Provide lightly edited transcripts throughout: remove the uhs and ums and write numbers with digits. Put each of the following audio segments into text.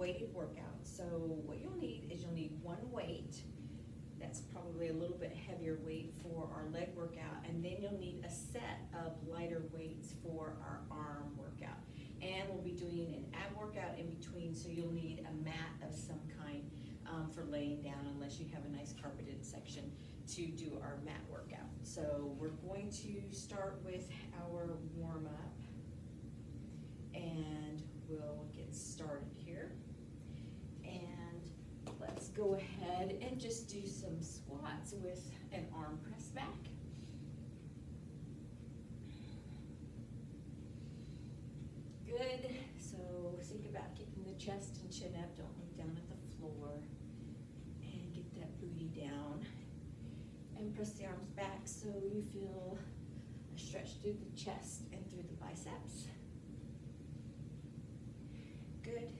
weighted workout. So what you'll need is you'll need one weight. That's probably a little bit heavier weight for our leg workout, and then you'll need a set of lighter weights for our arm workout. And we'll be doing an ab workout in between, so you'll need a mat of some kind for laying down, unless you have a nice carpeted section to do our mat workout. So we're going to start with our warm up, and we'll get started here. And let's go ahead and just do some squats with an arm press back. Good. So think about keeping the chest and chin up. Don't look down at the floor. And get that booty down. And press the arms back so you feel a stretch through the chest and through the biceps. Good.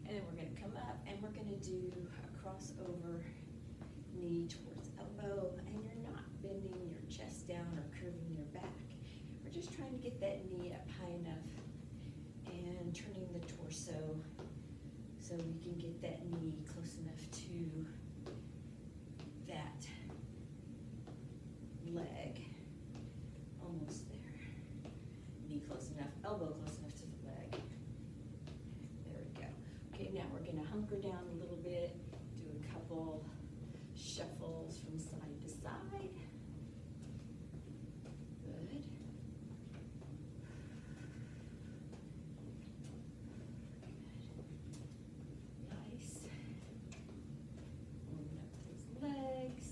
And then we're going to come up and we're going to do a crossover knee towards elbow, and you're not bending your chest down or curving your back. We're just trying to get that knee up high enough and turning the torso so we can get that knee close enough to that leg. Almost there. Knee close enough, elbow close enough to the leg. There we go. Okay, now we're going to hunker down a little bit, do a couple shuffles from side to side. Good. Nice. Warming up those legs.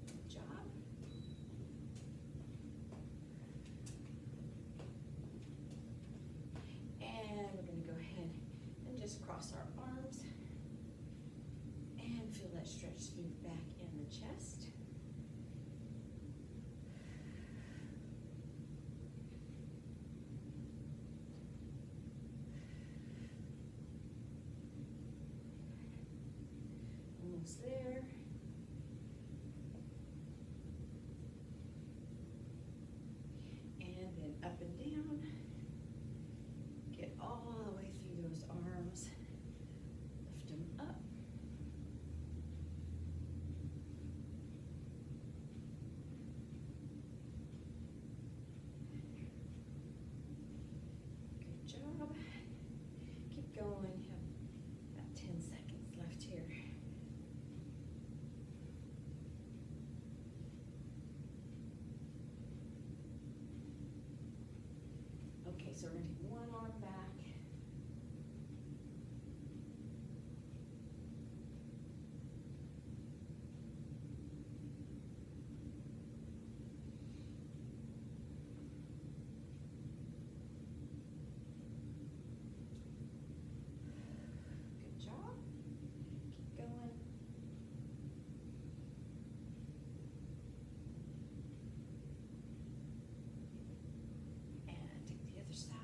Good job. And we're going to go ahead and just cross our arms and feel that stretch through the back and the chest. Almost there. And then up and down. Get all the way through those arms. Lift them up. Good job. Keep going. You have about 10 seconds left here. Okay, so we're going to take one arm back. Good job. Keep going. And take the other side.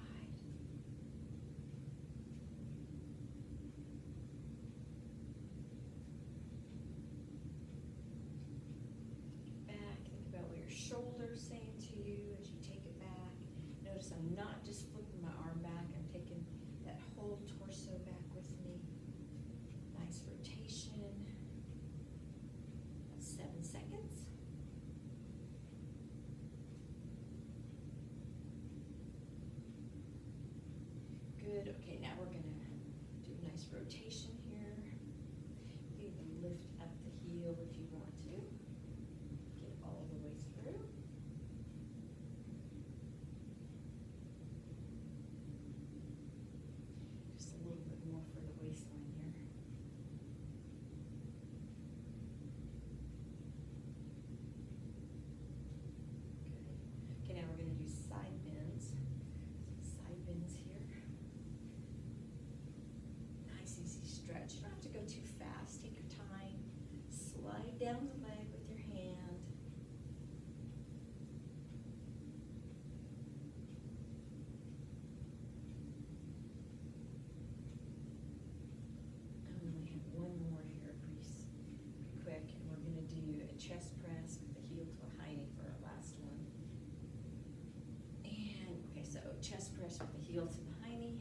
heel to the hiney.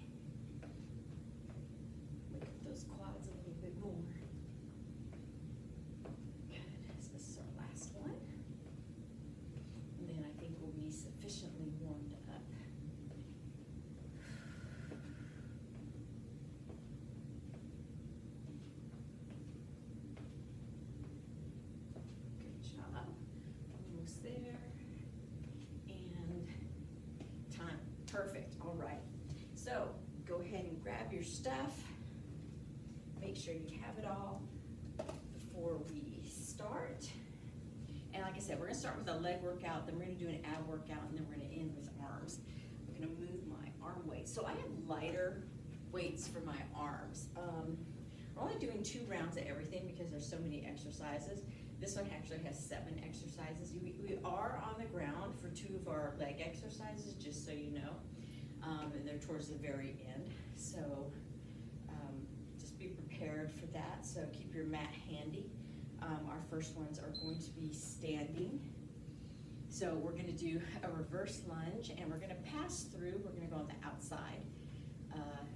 Wake up those quads a little bit more. Good, so this is our last one. And then I think we'll be sufficiently warmed up. Good job, almost there. And time, perfect, all right. So go ahead and grab your stuff. Make sure you have it all before we start. And like I said, we're gonna start with a leg workout, then we're gonna do an ab workout, and then we're gonna end with arms. I'm gonna move my arm weights. So I have lighter weights for my arms. We're only doing 2 rounds of everything because there's so many exercises. This one actually has 7 exercises. We are on the ground for 2 of our leg exercises, just so you know. And they're towards the very end. So just be prepared for that. So keep your mat handy. Our first ones are going to be standing. So we're gonna do a reverse lunge, and we're gonna pass through. We're gonna go on the outside.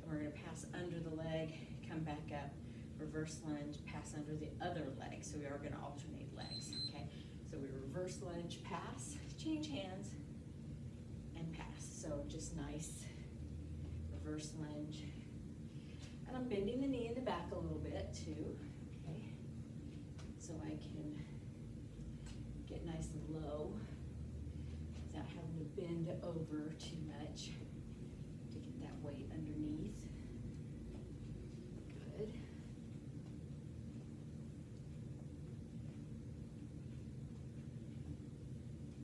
We're gonna pass under the leg, come back up, reverse lunge, pass under the other leg. So we are gonna alternate legs, okay? So we reverse lunge, pass, change hands, and pass. So just nice reverse lunge. And I'm bending the knee in the back a little bit too, okay? So I can get nice and low without having to bend over too much to get that weight underneath. Good.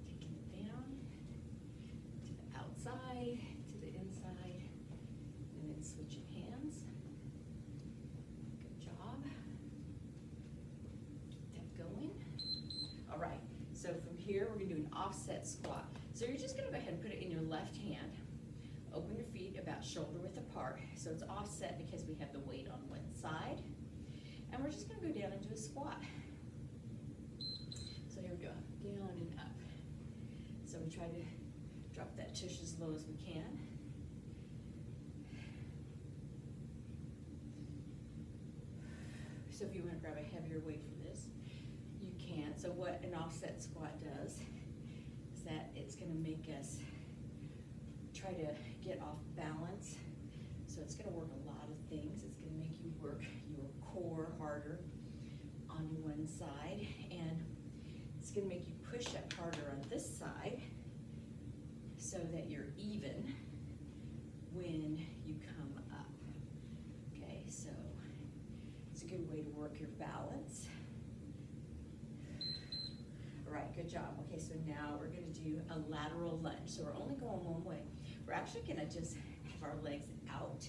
Taking it down to the outside, to the inside, and then switching hands. Good job. Keep that going. All right, so from here, we're gonna do an offset squat. So you're just gonna go ahead and put it in your left hand. Open your feet about shoulder width apart. So it's offset because we have the weight on one side. And we're just gonna go down into a squat. So here we go, down and up. So we try to drop that tush as low as we can. So if you wanna grab a heavier weight for this, you can. So what an offset squat does is that it's gonna make us try to get off balance. So it's gonna work a lot of things. It's gonna make you work your core harder on one side, and it's gonna make you push up harder on this side so that you're even when you come up. Okay, so it's a good way to work your balance. All right, good job. Okay, so now we're gonna do a lateral lunge. So we're only going one way. We're actually gonna just have our legs out,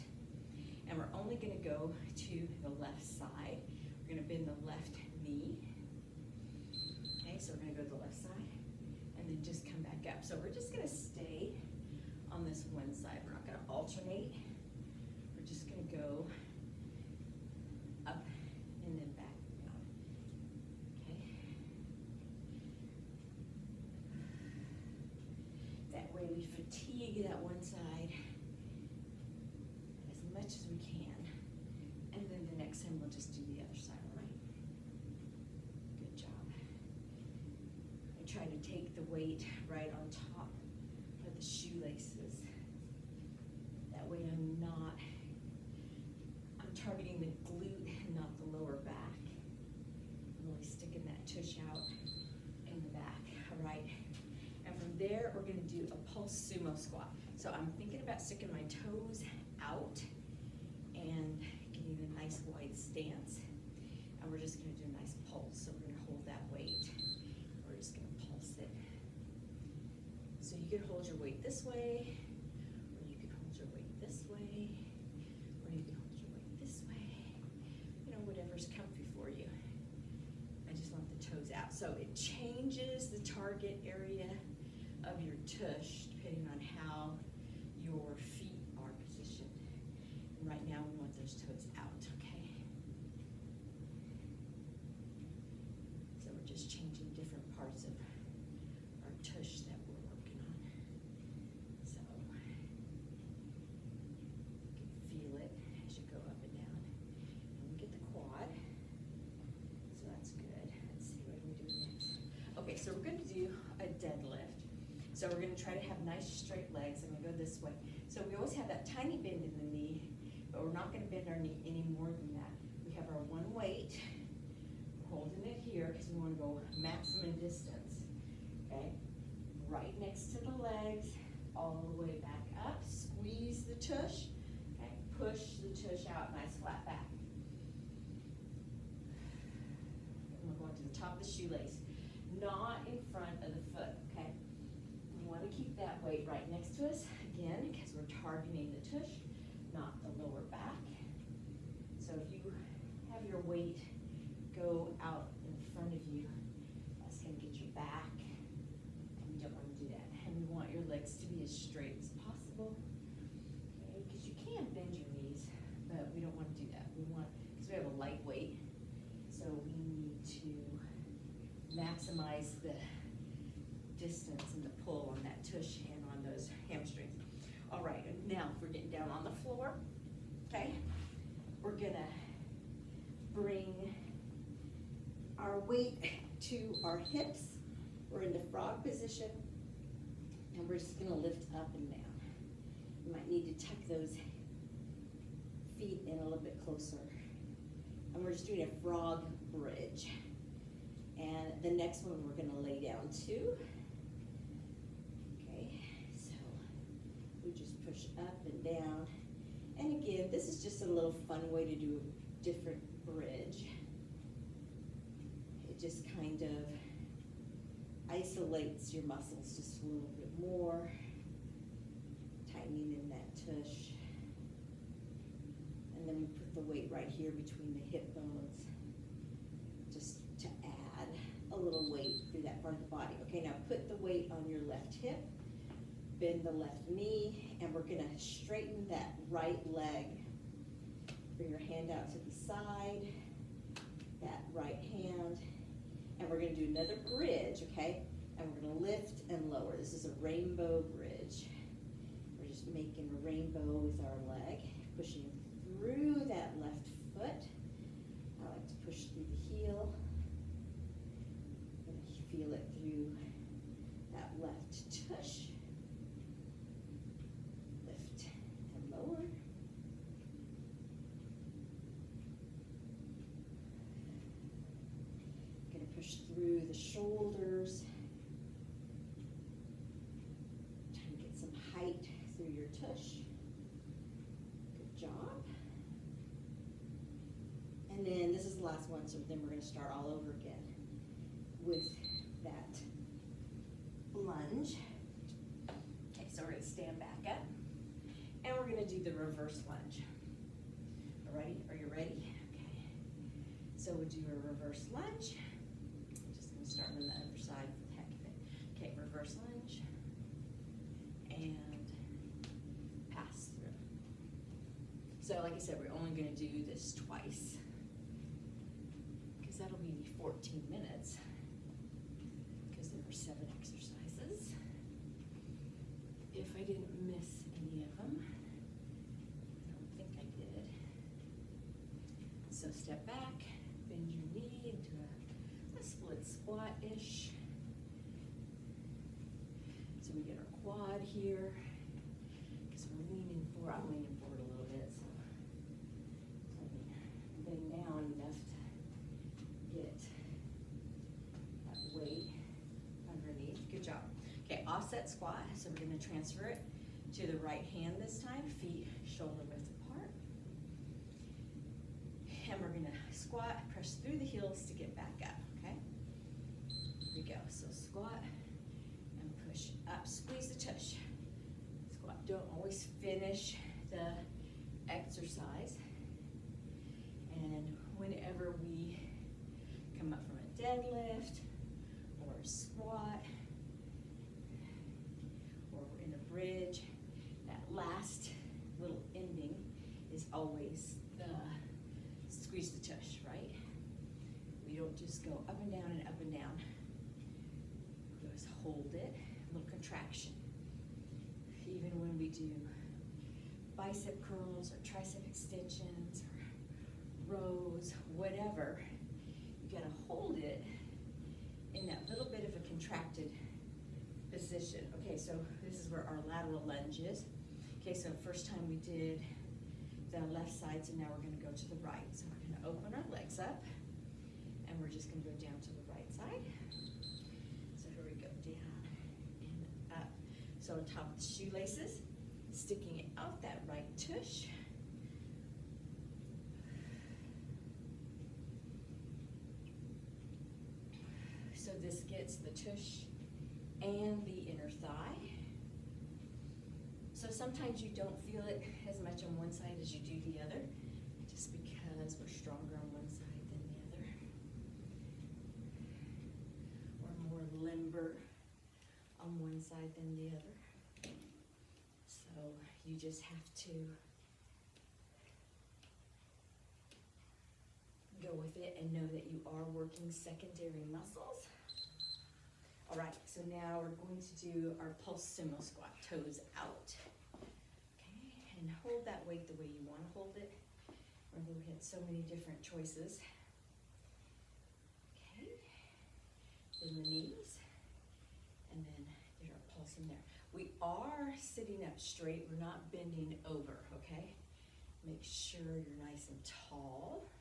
and we're only gonna go to the left side. We're gonna bend the left knee. Okay, so we're gonna go to the left side, and then just come back up. So we're just gonna stay on this one side. We're not gonna alternate. We're just gonna go up and then back down. Okay. That way we fatigue that one side as much as we can. And then the next time we'll just do the other side, all right? Good job. I try to take the weight right on top of the shoelaces. That way I'm targeting the glute and not the lower back. I'm really sticking that tush out in the back, all right? And from there, we're gonna do a pulse sumo squat. So I'm thinking about sticking my toes out and getting a nice wide stance. And we're just gonna do a nice pulse. So we're gonna hold that weight. We're just gonna pulse it. So you can hold your weight this way, or you can hold your weight this way, or you can hold your weight this way. You know, whatever's comfy for you. I just want the toes out. So it changes the target area of your tush depending on how your feet are positioned. And right now we want those toes out, okay? So we're just changing different parts of our tush that we're working on. So do a deadlift. So we're gonna try to have nice straight legs. I'm gonna go this way. So we always have that tiny bend in the knee, but we're not gonna bend our knee any more than that. We have our one weight, holding it here because we wanna go maximum distance, okay? Right next to the legs, all the way back up. Squeeze the tush, okay? Push the tush out, nice flat back. And we're going to the top of the shoelace, not in front of the foot, okay? We want to keep that weight right next to us, again, because we're targeting the tush, not the lower back. So if you have your weight go out in front of you, that's going to get your back, and we don't want to do that. And we want your legs to be as straight as possible, okay? Because you can bend your knees, but we don't want to do that. We want, because we have a light weight, so we need to maximize the distance and the pull on that tush and on those hamstrings. All right, and now if we're getting down on the floor, okay, we're gonna bring our weight to our hips. We're in the frog position, and we're just gonna lift up and down. You might need to tuck those feet in a little bit closer. And we're just doing a frog bridge. And the next one we're gonna lay down too. Okay, so we just push up and down. And again, this is just a little fun way to do a different bridge. It just kind of isolates your muscles just a little bit more, tightening in that tush. And then we put the weight right here between the hip bones, just to add a little weight through that part of the body. Okay, now put the weight on your left hip, bend the left knee, and we're gonna straighten that right leg. Bring your hand out to the side, that right hand, and we're gonna do another bridge, okay? And we're gonna lift and lower. This is a rainbow bridge. We're just making a rainbow with our leg, pushing through that left foot. I like to push through the heel. And feel it through that left tush. Lift and lower. Gonna push through the shoulders. Trying to get some height through your tush. Good job. And then this is the last one, so then we're gonna start all over again with that lunge. Okay, so we're gonna stand back up, and we're gonna do the reverse lunge. Alrighty, are you ready? Okay, so we'll do a reverse lunge. I'm just gonna start on the other side for the heck of it. Okay, reverse lunge, and pass through. So like I said, we're only gonna do this twice, because that'll be 14 minutes, because there were 7 exercises. If I didn't miss any of them, I don't think I did. So step back, bend your knee into a split squat-ish. So we get our quad here, because we're leaning forward. I'm leaning forward a little bit, so I'm bending down enough to get that weight underneath. Good job. Okay, offset squat. So we're going to transfer it to the right hand this time, feet shoulder width apart. And we're going to squat, press through the heels to get back up, okay? Here we go. So squat and push up, squeeze the tush. Squat. Don't always finish the exercise. And whenever we come up from a deadlift or a squat, or we're in a bridge, that last little ending is always the squeeze the tush, right? We don't just go up and down and up and down. We always hold it, a little contraction. Even when we do bicep curls or tricep extensions or rows, whatever, you gotta hold it in that little bit of a contracted position. Okay, so this is where our lateral lunge is. Okay, so first time we did the left side, so now we're gonna go to the right. So we're gonna open our legs up, and we're just gonna go down to the right side. So here we go, down and up. So on top of the shoelaces, sticking it out that right tush. So this gets the tush and the inner thigh. So sometimes you don't feel it as much on one side as you do the other, just because we're stronger on one side than the other. We're more limber on one side than the other. So you just have to go with it and know that you are working secondary muscles. All right, so now we're going to do our pulse sumo squat, toes out. Okay, and hold that weight the way you want to hold it. Remember, we had so many different choices. Okay, then the knees, and then there's our pulse in there. We are sitting up straight, we're not bending over, okay? Make sure you're nice and tall.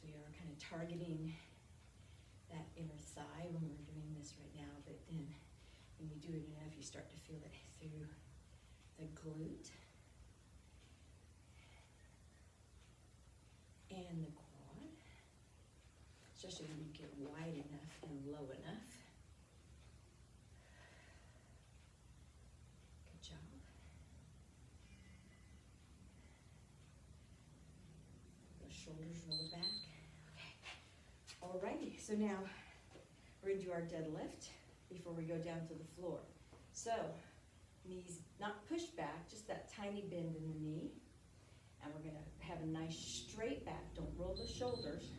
We are kind of targeting that inner thigh when we're doing this right now, but then when you do it enough, you start to feel it through the glute and the quad, especially when you get wide enough and low enough. Good job. The shoulders roll back. Alrighty, so now we're going to do our deadlift before we go down to the floor. So, knees not pushed back, just that tiny bend in the knee. And we're going to have a nice straight back. Don't roll the shoulders.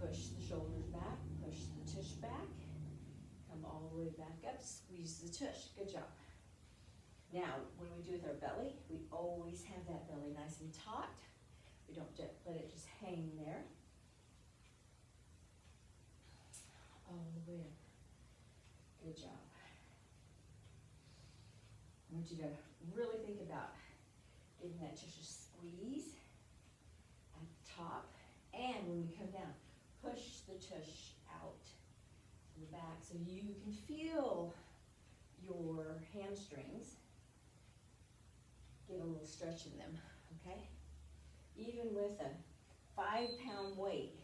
Push the shoulders back, push the tush back. Come all the way back up, squeeze the tush. Good job. Now, when we do with our belly, we always have that belly nice and taut. We don't let it just hang there. All the way up. Good job. I want you to really think about getting that tush squeeze at the top. And when we come down, push the tush out to the back so you can feel your hamstrings get a little stretch in them, okay? Even with a 5-pound weight,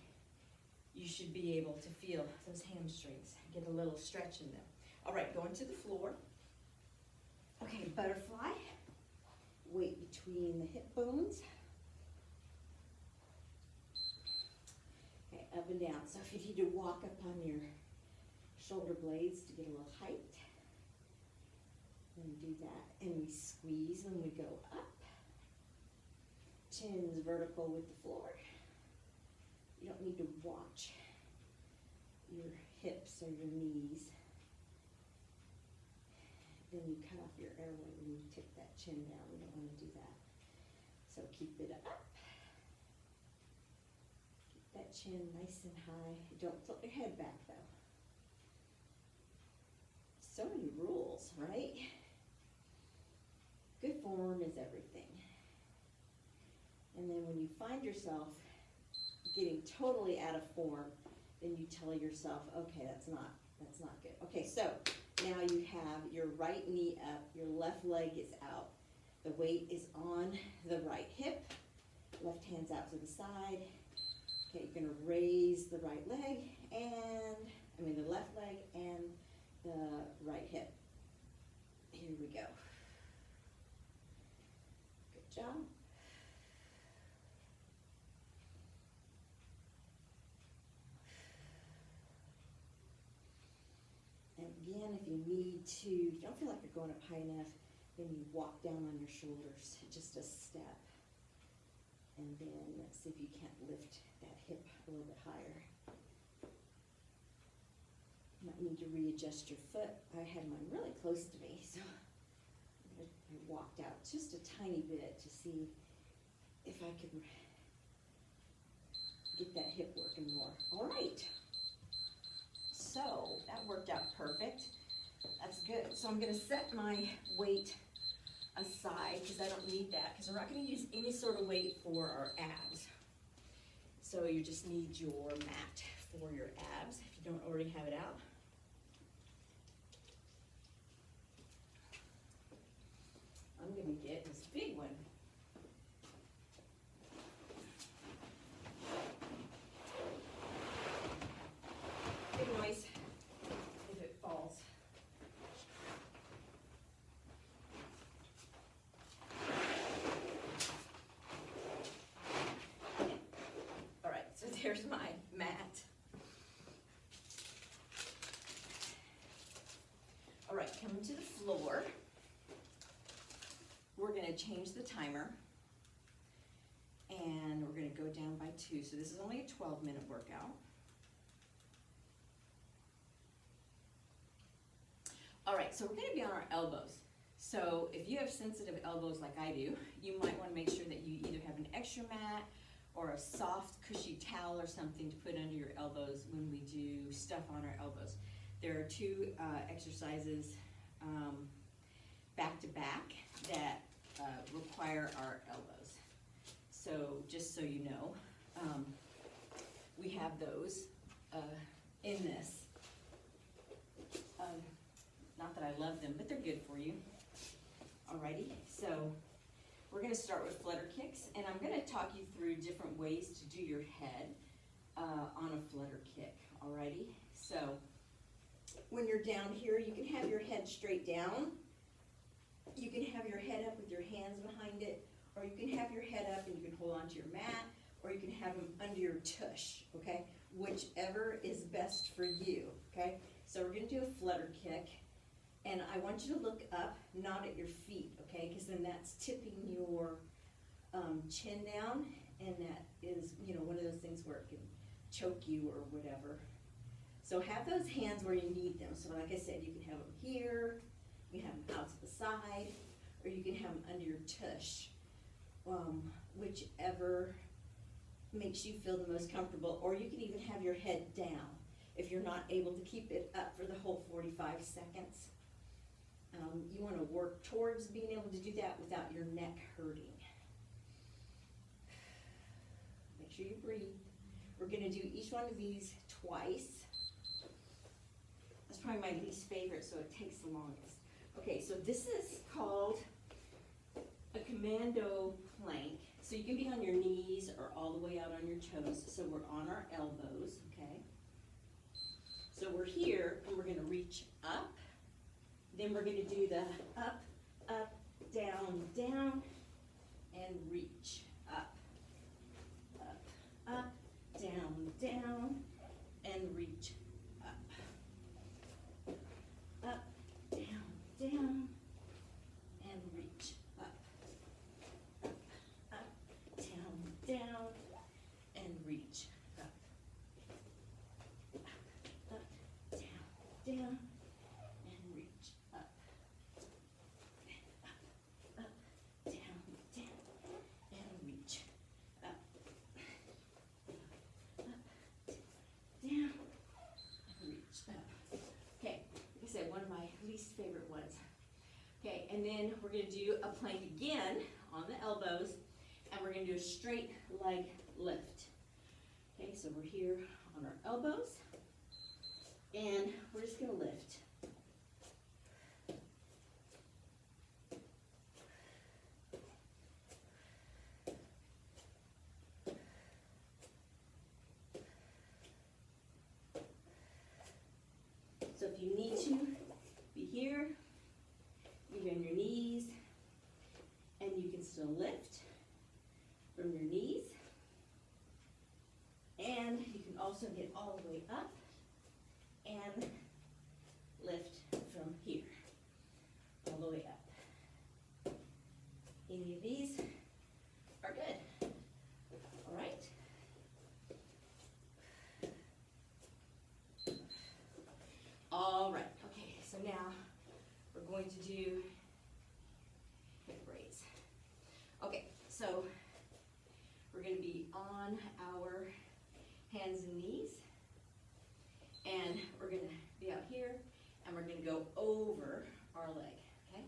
you should be able to feel those hamstrings get a little stretch in them. All right, going to the floor. Okay, butterfly. Weight between the hip bones. Okay, up and down. So if you need to walk up on your shoulder blades to get a little height, then do that. And we squeeze when we go up. Chin's vertical with the floor. You don't need to watch your hips or your knees. Then you cut off your airway when you tip that chin down. We don't want to do that. So keep it up. Keep that chin nice and high. Don't tilt your head back though. So many rules, right? Good form is everything. And then when you find yourself getting totally out of form, then you tell yourself, okay, that's not good. Okay, so now you have your right knee up, your left leg is out. The weight is on the right hip, left hand's out to the side. Okay, you're gonna raise the right leg the left leg and the right hip. Here we go. Good job. And again, if you need to, if you don't feel like you're going up high enough, then you walk down on your shoulders, just a step. And then let's see if you can't lift that hip a little bit higher. You might need to readjust your foot. I had mine really close to me, so I walked out just a tiny bit to see if I could get that hip working more. All right. So that worked out perfect. That's good. So I'm going to set my weight aside because I don't need that, because we're not going to use any sort of weight for our abs. So you just need your mat for your abs if you don't already have it out. I'm going to get this big one. Big noise if it falls. All right, so there's my mat. All right, coming to the floor. We're going to change the timer, and we're going to go down by 2. So this is only a 12-minute workout. All right, so we're going to be on our elbows. So if you have sensitive elbows like I do, you might want to make sure that you either have an extra mat or a soft, cushy towel or something to put under your elbows when we do stuff on our elbows. There are 2 exercises back to back that require our elbows. So just so you know, we have those in this. Not that I love them, but they're good for you. Alrighty, so we're going to start with flutter kicks, and I'm going to talk you through different ways to do your head on a flutter kick. Alrighty, so when you're down here, you can have your head straight down. You can have your head up with your hands behind it, or you can have your head up and you can hold onto your mat, or you can have them under your tush, okay? Whichever is best for you, okay? So we're going to do a flutter kick, and I want you to look up, not at your feet, okay? Because then that's tipping your chin down, and that is, you know, one of those things where it can choke you or whatever. So have those hands where you need them. So like I said, you can have them here, you can have them out to the side, or you can have them under your tush, whichever makes you feel the most comfortable. Or you can even have your head down if you're not able to keep it up for the whole 45 seconds. You want to work towards being able to do that without your neck hurting. Make sure you breathe. We're going to do each one of these twice. That's probably my least favorite, so it takes the longest. Okay, so this is called a Commando Plank. So you can be on your knees or all the way out on your toes. So we're on our elbows, okay? So we're here, and we're going to reach up. Then we're going to do the up, up, down, down, and reach. Up, up, up, down, down, and reach. Up, up, down, down, and reach. Up, up, up, down, down, and reach. Up, up, up, down, down. Favorite ones. Okay, and then we're going to do a plank again on the elbows, and we're going to do a straight leg lift. Okay, so we're here on our elbows, and we're just going to lift. So if you need to, here, you bend your knees, and you can still lift from your knees, and you can also get all the way up and lift from here, all the way up. Any of these are good. All right. All right. Okay, so now we're going to do hip raise. Okay, so we're going to be on our hands and knees. And we're gonna be out here, and we're gonna go over our leg, okay?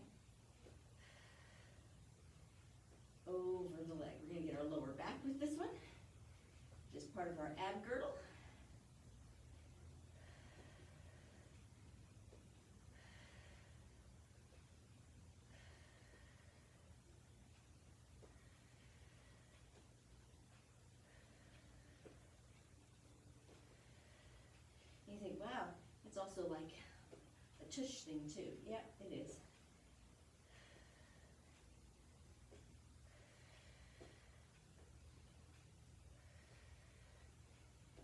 Over the leg. We're gonna get our lower back with this one, just part of our ab girdle. You think, wow, it's also like a tush thing too. Yep, it is.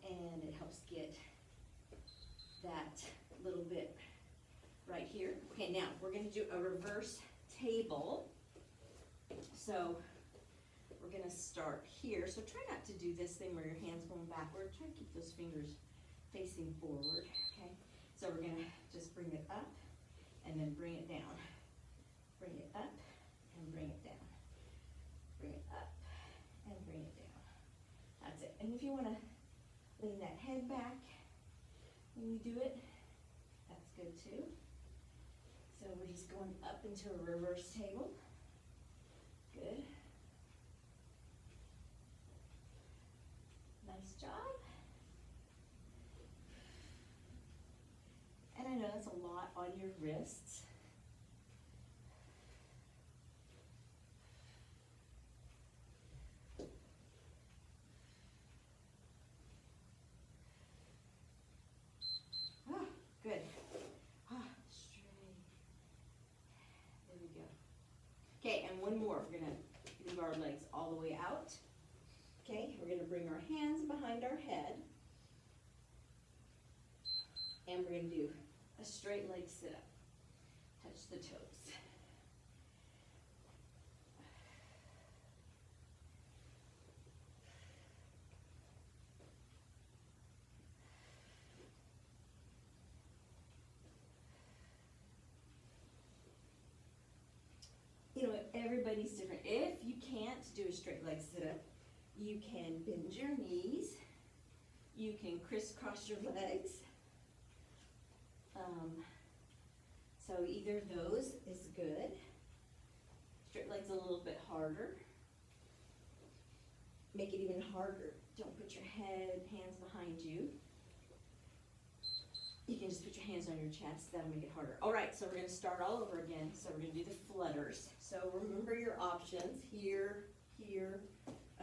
And it helps get that little bit right here. Okay, now we're going to do a reverse table. So we're going to start here. So try not to do this thing where your hand's going backward. Try to keep those fingers facing forward, okay? So we're gonna just bring it up and then bring it down. Bring it up and bring it down. Bring it up and bring it down. That's it. And if you wanna lean that head back when you do it, that's good too. So we're just going up into a reverse table. Good. Nice job. And I know that's a lot on your wrists. Ah, good. Ah, straight. There we go. Okay, and one more. We're gonna leave our legs all the way out. Okay, we're gonna bring our hands behind our head. And we're gonna do a straight leg sit up. Touch the toes. You know, everybody's different. If you can't do a straight leg sit up, you can bend your knees. You can crisscross your legs. So either of those is good. Straight legs a little bit harder. Make it even harder. Don't put your hands behind you. You can just put your hands on your chest. That'll make it harder. All right, so we're going to start all over again. So we're going to do the flutters. So remember your options. Here, here,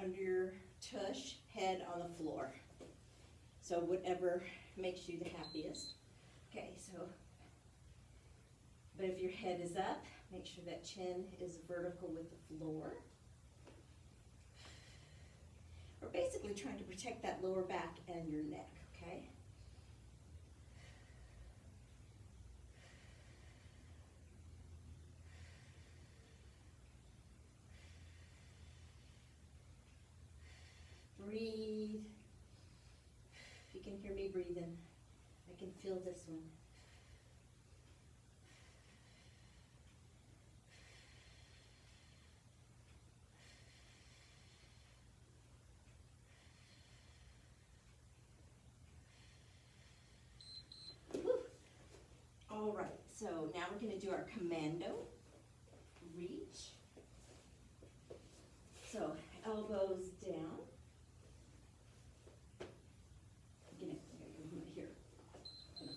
under your tush, head on the floor. So whatever makes you the happiest. Okay, so, but if your head is up, make sure that chin is vertical with the floor. We're basically trying to protect that lower back and your neck, okay? Breathe. If you can hear me breathing, I can feel this one. Whew. All right, so now we're going to do our commando reach. So elbows down.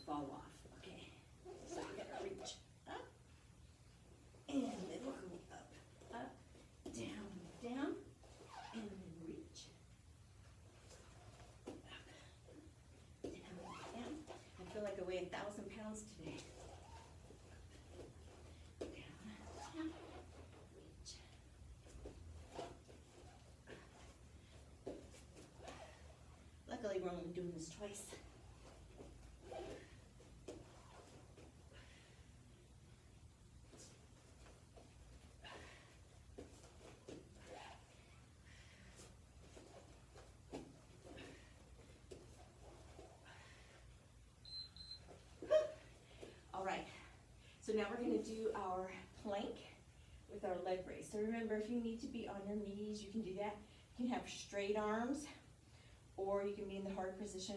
Fall off. Okay. So we're going to reach up and then we'll go up, down, down, and then reach. Up, down, down. I feel like I weigh 1,000 pounds today. Down, down, reach. Luckily, we're only doing this twice. So now we're going to do our plank with our leg raise. So remember, if you need to be on your knees, you can do that. You can have straight arms, or you can be in the hard position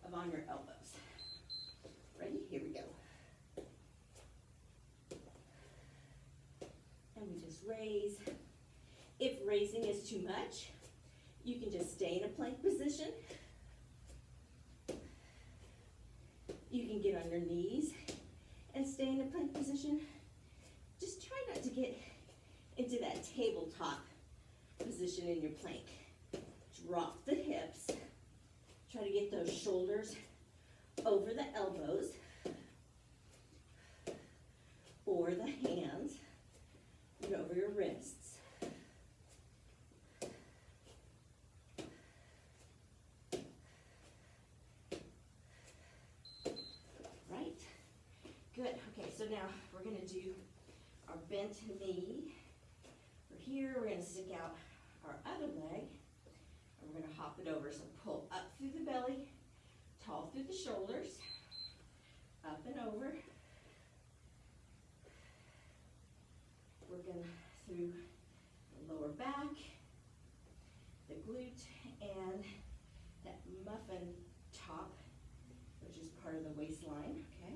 of on your elbows. Ready? Here we go. And we just raise. If raising is too much, you can just stay in a plank position. You can get on your knees and stay in a plank position. Just try not to get into that tabletop position in your plank. Drop the hips. Try to get those shoulders over the elbows or the hands and over your wrists. Right? Good. Okay, so now we're going to do our bent knee. We're here. We're going to stick out our other leg. And we're going to hop it over. So pull up through the belly, tall through the shoulders, up and over. We're going through the lower back, the glute, and that muffin top, which is part of the waistline, okay?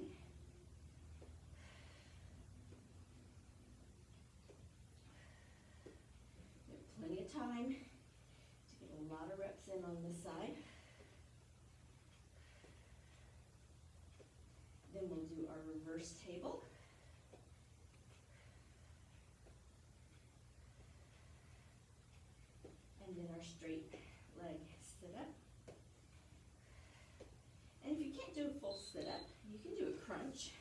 We have plenty of time to get a lot of reps in on this side. Then we'll do our reverse table. And then our straight leg sit-up. And if you can't do a full sit-up, you can do a crunch.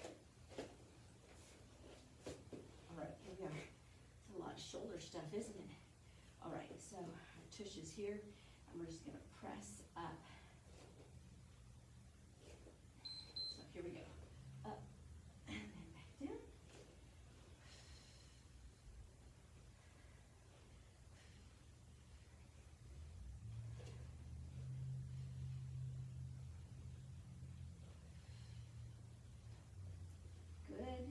All right, here we are. It's a lot of shoulder stuff, isn't it? All right, so our tush is here, and we're just gonna press up. So here we go. Up, and then back down. Good.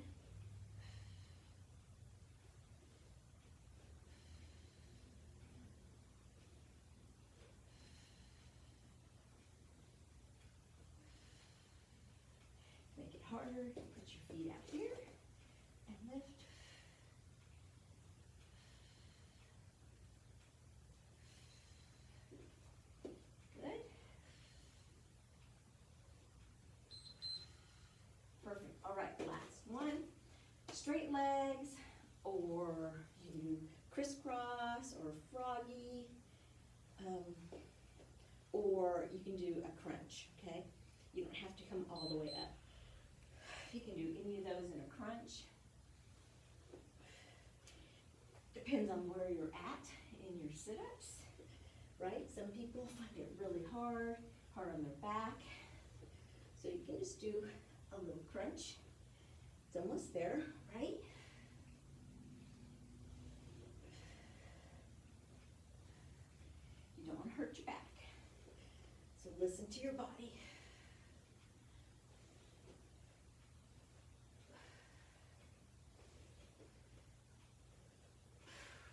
Make it harder. Put your feet out here and lift. Good. Perfect. All right, last one. Straight legs, or you do crisscross or froggy, or you can do a crunch, okay? You don't have to come all the way up. You can do any of those in a crunch. Depends on where you're at in your sit-ups, right? Some people find it really hard on their back. So you can just do a little crunch. It's almost there, right? You don't want to hurt your back. So listen to your body.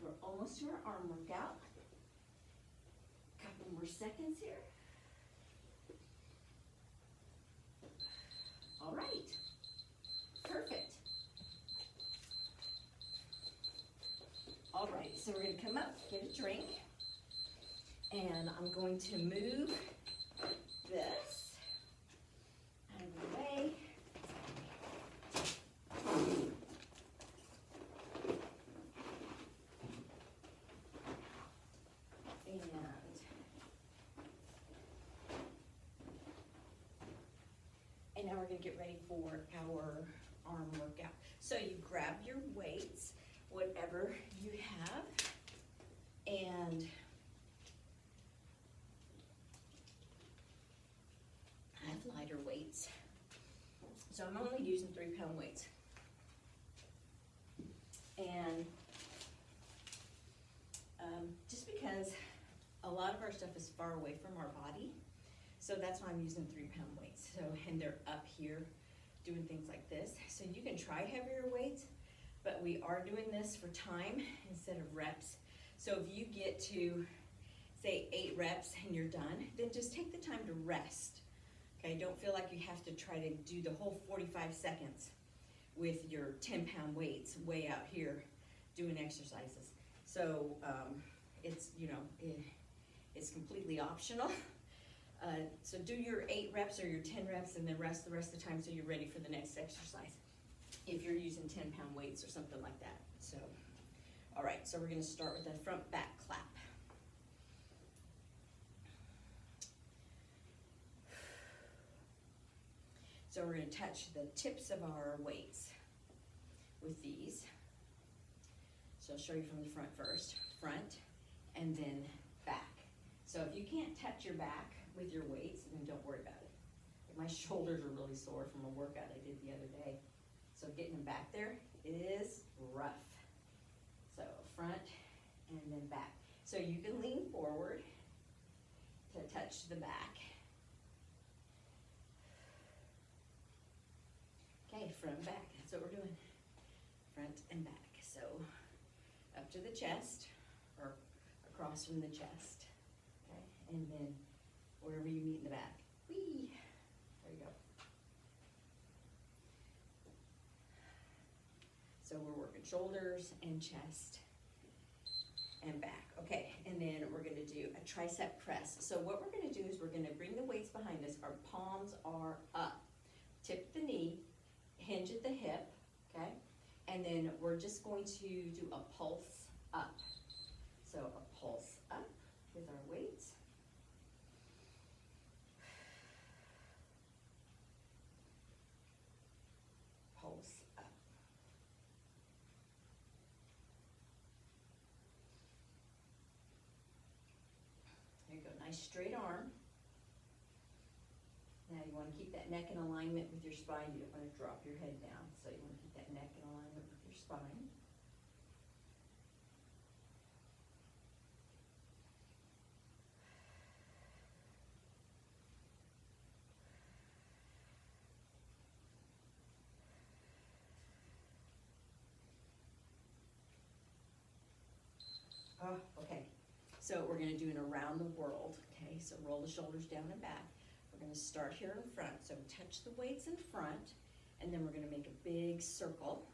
We're almost to our arm workout. Couple more seconds here. All right. Perfect. All right, so we're going to come up, get a drink, and I'm going to move this out of the way. And now we're going to get ready for our arm workout. So you grab your weights, whatever you have, and I have lighter weights. So I'm only using 3-pound weights. And just because a lot of our stuff is far away from our body, so that's why I'm using 3-pound weights. So, and they're up here doing things like this. So you can try heavier weights, but we are doing this for time instead of reps. So if you get to, say 8 reps and you're done, then just take the time to rest. Okay, don't feel like you have to try to do the whole 45 seconds with your 10-pound weights way out here doing exercises. So it's, you know, it's completely optional. So do your 8 reps or your 10 reps and then rest the rest of the time so you're ready for the next exercise, if you're using 10-pound weights or something like that. So, all right, so we're gonna start with a front back clap. So we're gonna touch the tips of our weights with these. So I'll show you from the front first, front, and then back. So if you can't touch your back with your weights, then don't worry about it. My shoulders are really sore from a workout I did the other day. So getting them back there is rough. So front and then back. So you can lean forward to touch the back. Okay, front, back, that's what we're doing. Front and back. So up to the chest or across from the chest. Okay, and then wherever you meet in the back. Whee! There you go. So we're working shoulders and chest and back. Okay, and then we're gonna do a tricep press. So what we're gonna do is we're gonna bring the weights behind us. Our palms are up. Tip the knee, hinge at the hip, okay? And then we're just going to do a pulse up. So a pulse up with our weights. Pulse up. There you go, nice straight arm. Now you want to keep that neck in alignment with your spine. You don't want to drop your head down. So you want to keep that neck in alignment with your spine. Oh, okay. So we're going to do an around the world. Okay, so roll the shoulders down and back. We're going to start here in front. So touch the weights in front, and then we're going to make a big circle.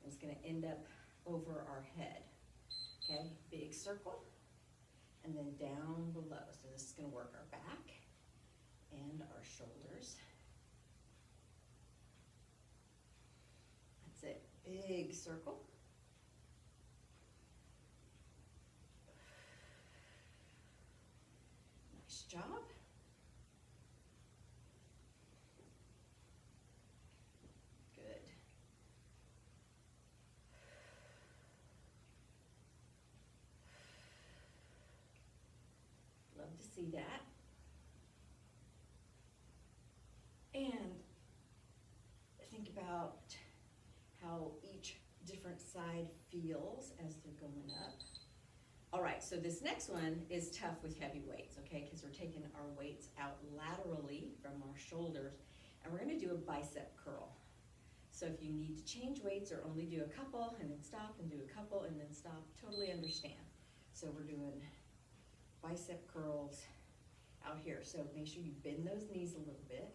It's going to end up over our head. Okay, big circle, and then down below. So this is going to work our back and our shoulders. That's it, big circle. Nice job. Love to see that. And think about how each different side feels as they're going up. All right, so this next one is tough with heavy weights, okay? Because we're taking our weights out laterally from our shoulders, and we're gonna do a bicep curl. So if you need to change weights or only do a couple and then stop and do a couple and then stop, totally understand. So we're doing bicep curls out here. So make sure you bend those knees a little bit.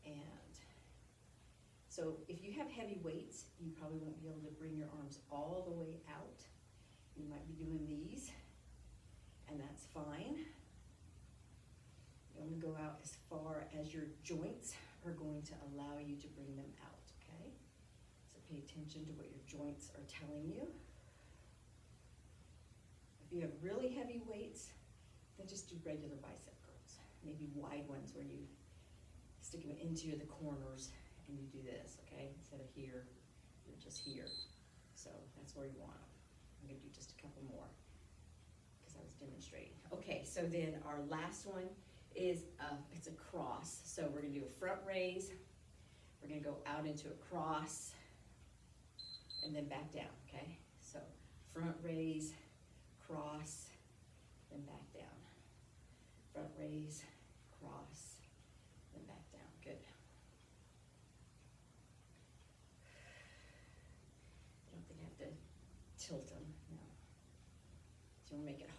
And so if you have heavy weights, you probably won't be able to bring your arms all the way out. You might be doing these, and that's fine. You only go out as far as your joints are going to allow you to bring them out, okay? So pay attention to what your joints are telling you. If you have really heavy weights, then just do regular bicep curls. Maybe wide ones where you stick them into the corners and you do this, okay? Instead of here, you're just here. So that's where you want them. I'm gonna do just a couple more because I was demonstrating. Okay, so then our last one is it's a cross. So we're gonna do a front raise. We're gonna go out into a cross and then back down, okay? So front raise, cross, then back down. Front raise, cross, then back down. Good. I don't think I have to tilt them.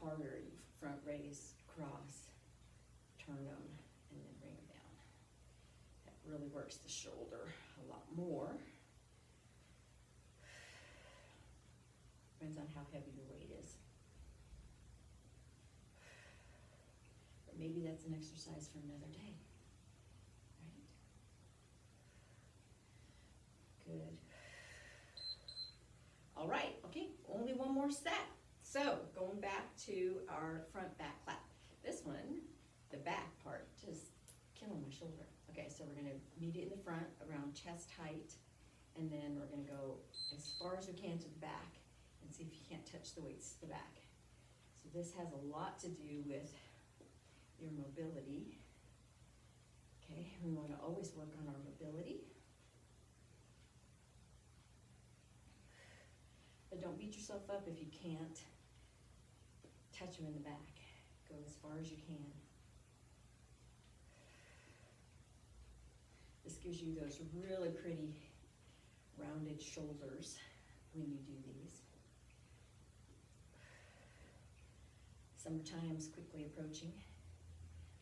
harder. You front raise, cross, turn them, and then bring them down. That really works the shoulder a lot more. Depends on how heavy your weight is. But maybe that's an exercise for another day, right? Good. All right, okay, only one more set. So going back to our front back clap. This one, the back part, just killing my shoulder. Okay, so we're gonna meet it in the front around chest height, and then we're gonna go as far as we can to the back and see if you can't touch the weights to the back. So this has a lot to do with your mobility. Okay, we wanna always work on our mobility. But don't beat yourself up if you can't touch them in the back. Go as far as you can. This gives you those really pretty rounded shoulders when you do these. Summertime's quickly approaching.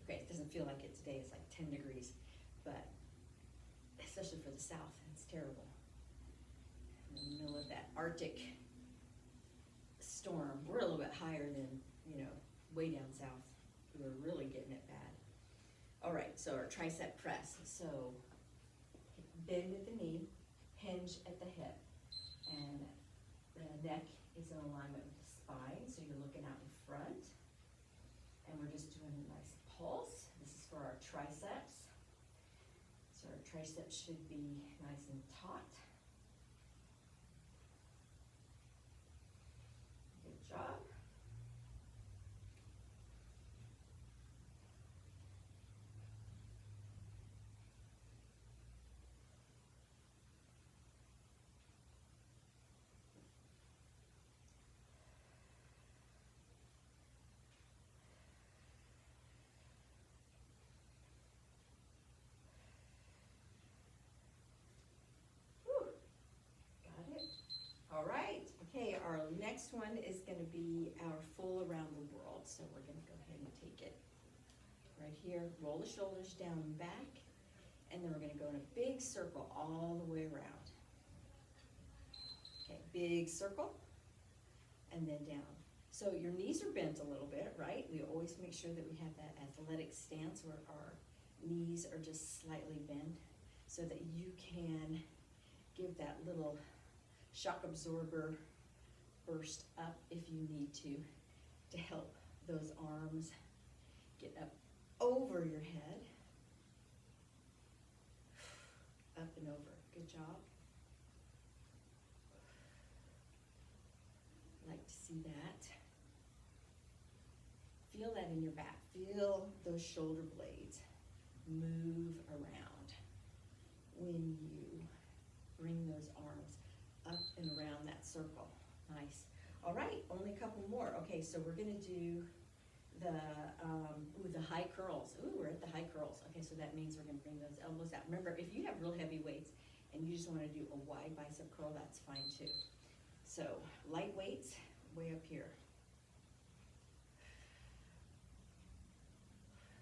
Okay, it doesn't feel like it today, it's like 10 degrees, but especially for the south, it's terrible. In the middle of that Arctic storm, we're a little bit higher than, way down south. We're really getting it bad. All right, so our tricep press. So bend at the knee, hinge at the hip, and the neck is in alignment with the spine, so you're looking out in front. And we're just doing a nice pulse. This is for our triceps. So our triceps should be nice and taut. Good job. All right, okay, our next one is gonna be our full around the world. So we're gonna go ahead and take it right here, roll the shoulders down and back, and then we're gonna go in a big circle all the way around. Okay, big circle, and then down. So your knees are bent a little bit, right? We always make sure that we have that athletic stance where our knees are just slightly bent so that you can give that little shock absorber burst up if you need to help those arms get up over your head, up and over. Good job. Like to see that. Feel that in your back. Feel those shoulder blades move around when you bring those arms up and around that circle. Nice. All right, only a couple more. Okay, so we're gonna do the high curls. Ooh, we're at the high curls. Okay, so that means we're gonna bring those elbows out. Remember, if you have real heavy weights and you just wanna do a wide bicep curl, that's fine too. So light weights, way up here.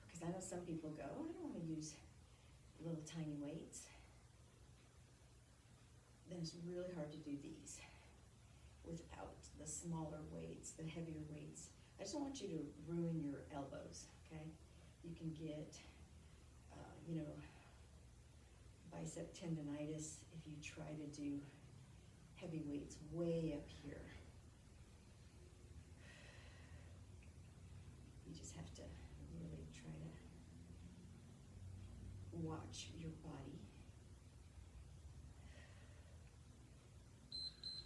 Because I know some people go, oh, I don't wanna use little tiny weights. Then it's really hard to do these without the smaller weights, the heavier weights. I just don't want you to ruin your elbows, okay? You can get, bicep tendonitis if you try to do heavy weights way up here. You just have to really try to watch your body.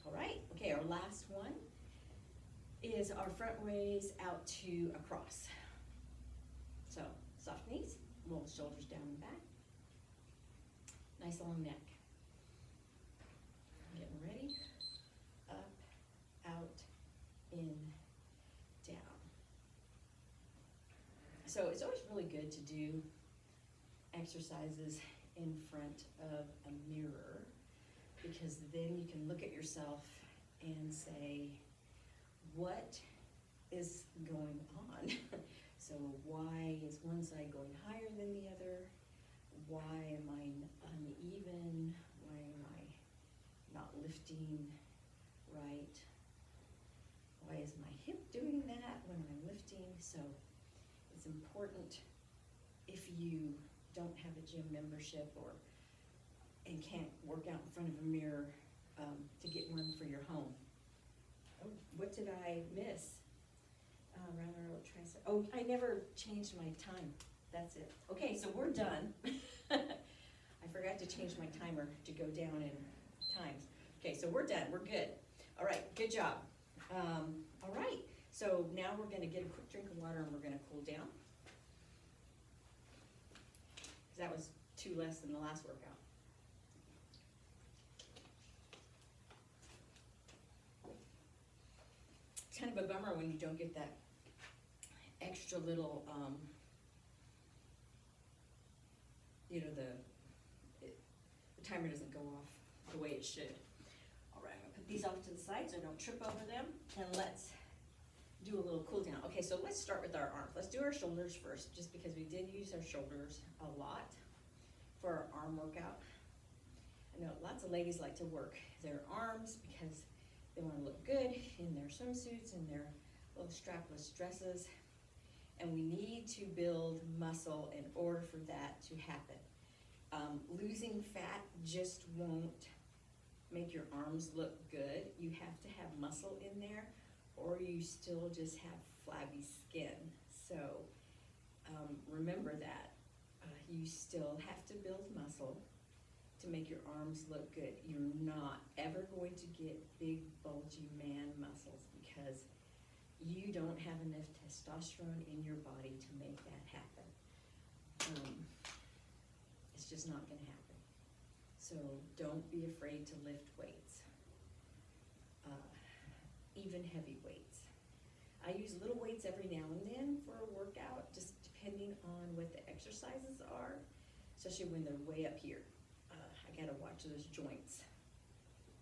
All right, okay, our last one is our front raise out to a cross. So, soft knees, roll the shoulders down and back. Nice long neck. Getting ready. Up, out, in, down. So it's always really good to do exercises in front of a mirror, because then you can look at yourself and say, what is going on? So why is one side going higher than the other? Why am I uneven? Why am I not lifting right? Why is my hip doing that when I'm lifting? So it's important, if you don't have a gym membership and can't work out in front of a mirror, to get one for your home. Oh, what did I miss? Round our tricep. Oh, I never changed my time. That's it. Okay, so we're done. I forgot to change my timer to go down in times. Okay, so we're done. We're good. All right, good job. All right, so now we're going to get a quick drink of water and we're going to cool down. That was 2 less than the last workout. It's kind of a bummer when you don't get that extra little, the timer doesn't go off the way it should. All right, I'm gonna put these off to the side so I don't trip over them, and let's do a little cool down. Okay, so let's start with our arms. Let's do our shoulders first, just because we did use our shoulders a lot for our arm workout. I know lots of ladies like to work their arms because they want to look good in their swimsuits and their little strapless dresses. And we need to build muscle in order for that to happen. Losing fat just won't make your arms look good. You have to have muscle in there, or you still just have flabby skin. So remember that. You still have to build muscle to make your arms look good. You're not ever going to get big, bulgy man muscles because you don't have enough testosterone in your body to make that happen. It's just not going to happen. So don't be afraid to lift weights, even heavy weights. I use little weights every now and then for a workout, just depending on what the exercises are, especially when they're way up here. I gotta watch those joints.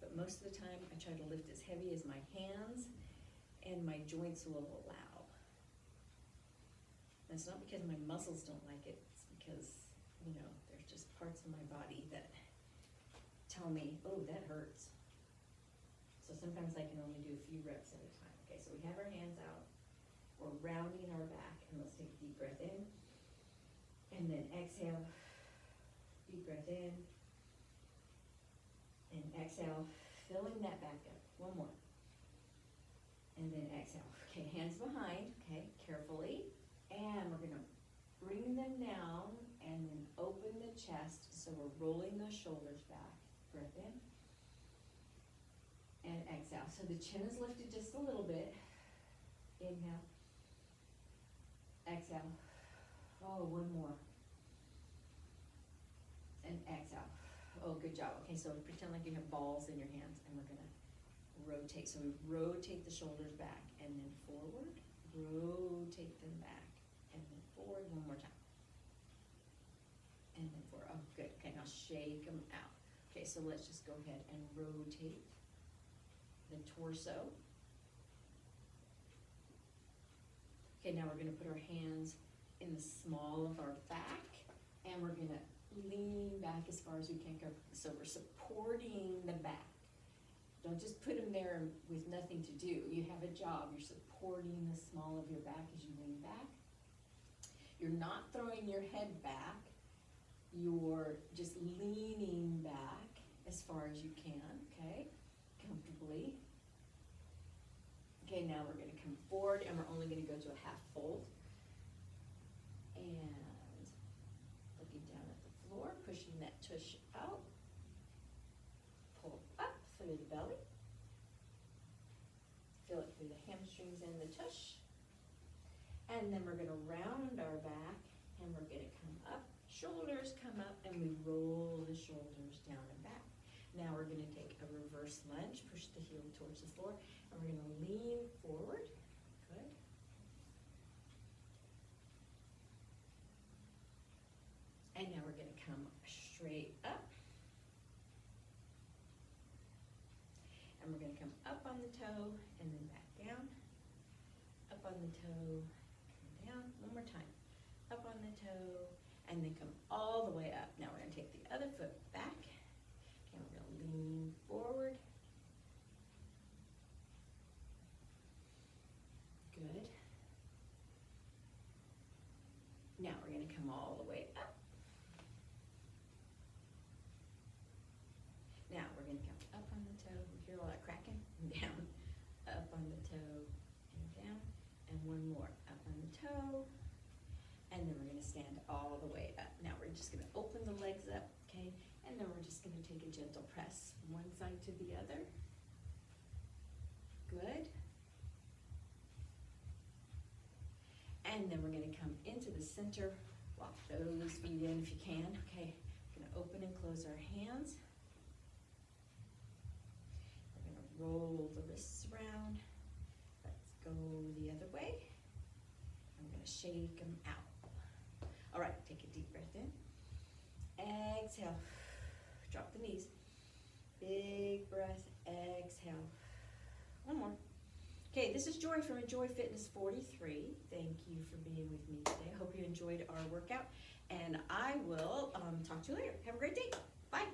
But most of the time, I try to lift as heavy as my hands and my joints will allow. And it's not because my muscles don't like it, it's because, there's just parts of my body that tell me, oh, that hurts. So sometimes I can only do a few reps at a time. Okay, so we have our hands out, we're rounding our back, and let's take a deep breath in, and then exhale, deep breath in, and exhale, filling that back up. One more. And then exhale. Okay, hands behind, okay, carefully. And we're gonna bring them down and then open the chest. So we're rolling those shoulders back. Breath in. And exhale. So the chin is lifted just a little bit. Inhale. Exhale. Oh, one more. And exhale. Oh, good job. Okay, so pretend like you have balls in your hands, and we're gonna rotate. So we rotate the shoulders back, and then forward, rotate them back, and then forward one more time. And then forward. Oh, good. Okay, now shake them out. Okay, so let's just go ahead and rotate the torso. Okay, now we're gonna put our hands in the small of our back, and we're gonna lean back as far as we can go. So we're supporting the back. Don't just put them there with nothing to do. You have a job. You're supporting the small of your back as you lean back. You're not throwing your head back. You're just leaning back as far as you can, okay? Comfortably. Okay, now we're gonna come forward, and we're only gonna go to a half fold. And looking down at the floor, pushing that tush out. Pull up through the belly. Feel it through the hamstrings and the tush. And then we're gonna round our back, and we're gonna come up. Shoulders come up, and we roll the shoulders down and back. Now we're gonna take a reverse lunge, push the heel towards the floor, and we're gonna lean forward. Good. And now we're gonna come straight up. And we're gonna come up on the toe, and then back down. Up on the toe, come down, one more time, up on the toe, and then come all the way up. Now we're gonna take the other foot back, and we're gonna lean forward. Good. Now we're gonna come all the way up. Now we're gonna come up on the toe, you hear all that cracking? Down, up on the toe, and down, and one more, up on the toe, and then we're gonna stand all the way up. Now we're just gonna open the legs up, okay? And then we're just gonna take a gentle press from one side to the other. Good. And then we're gonna come into the center, walk those feet in if you can, okay? We're gonna open and close our hands. We're gonna roll the wrists around. Let's go the other way. I'm gonna shake them out. All right, take a deep breath in. Exhale, drop the knees. Big breath, exhale. One more. Okay, this is Joy from Enjoy Fitness 43. Thank you for being with me today. I hope you enjoyed our workout, and I will talk to you later. Have a great day. Bye.